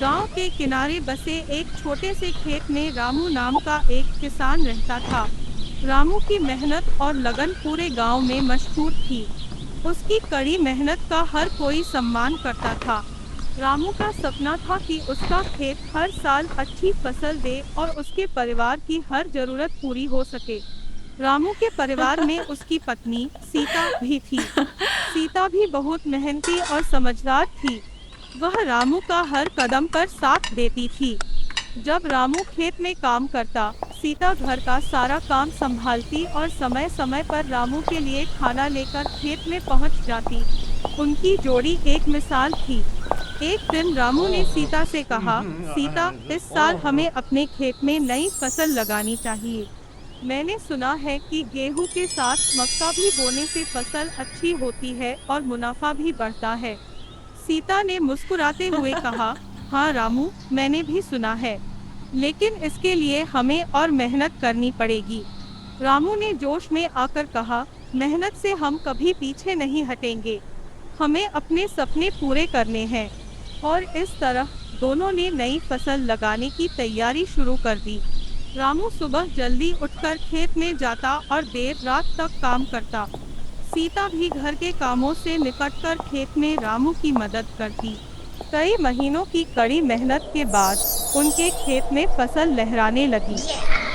गांव के किनारे बसे एक छोटे से खेत में रामू नाम का एक किसान रहता था। रामू की मेहनत और लगन पूरे गांव में मशहूर थी। उसकी कड़ी मेहनत का हर कोई सम्मान करता था। रामू का सपना था कि उसका खेत हर साल अच्छी फसल दे और उसके परिवार की हर जरूरत पूरी हो सके। रामू के परिवार में उसकी पत्नी सीता भी थी। सीता भी बहुत मेहनती और समझदार थी। वह रामू का हर कदम पर साथ देती थी। जब रामू खेत में काम करता, सीता घर का सारा काम संभालती और समय समय पर रामू के लिए खाना लेकर खेत में पहुंच जाती। उनकी जोड़ी एक मिसाल थी। एक दिन रामू ने सीता से कहा, सीता, इस साल हमें अपने खेत में नई फसल लगानी चाहिए। मैंने सुना है कि गेहूं के साथ मक्का भी बोने से फसल अच्छी होती है और मुनाफा भी बढ़ता है। सीता ने मुस्कुराते हुए कहा, हाँ रामू, मैंने भी सुना है, लेकिन इसके लिए हमें और मेहनत करनी पड़ेगी। रामू ने जोश में आकर कहा, मेहनत से हम कभी पीछे नहीं हटेंगे। हमें अपने सपने पूरे करने हैं। और इस तरह दोनों ने नई फसल लगाने की तैयारी शुरू कर दी। रामू सुबह जल्दी उठकर खेत में जाता और देर रात तक काम करता। सीता भी घर के कामों से निपटकर खेत में रामू की मदद करती। कई महीनों की कड़ी मेहनत के बाद उनके खेत में फसल लहराने लगी।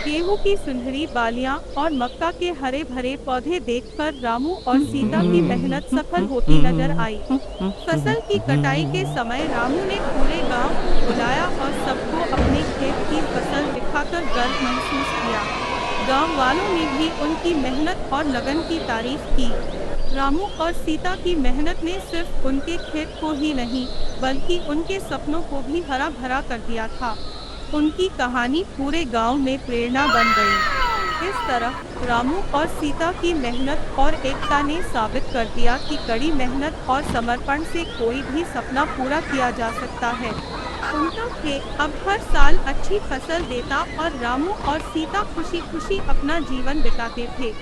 गेहूं की सुनहरी बालियां और मक्का के हरे भरे पौधे देखकर रामू और सीता की मेहनत सफल होती नजर आई। फसल की कटाई के समय रामू ने पूरे गांव को बुलाया और सबको अपने खेत की फसल दिखाकर गर्व महसूस किया। गांव वालों ने भी उनकी मेहनत और लगन की तारीफ की। रामू और सीता की मेहनत ने सिर्फ उनके खेत को ही नहीं, बल्कि उनके सपनों को भी हरा भरा कर दिया था। उनकी कहानी पूरे गांव में प्रेरणा बन गई। इस तरह रामू और सीता की मेहनत और एकता ने साबित कर दिया कि कड़ी मेहनत और समर्पण से कोई भी सपना पूरा किया जा सकता है। उनका खेत अब हर साल अच्छी फसल देता और रामू और सीता खुशी खुशी अपना जीवन बिताते थे।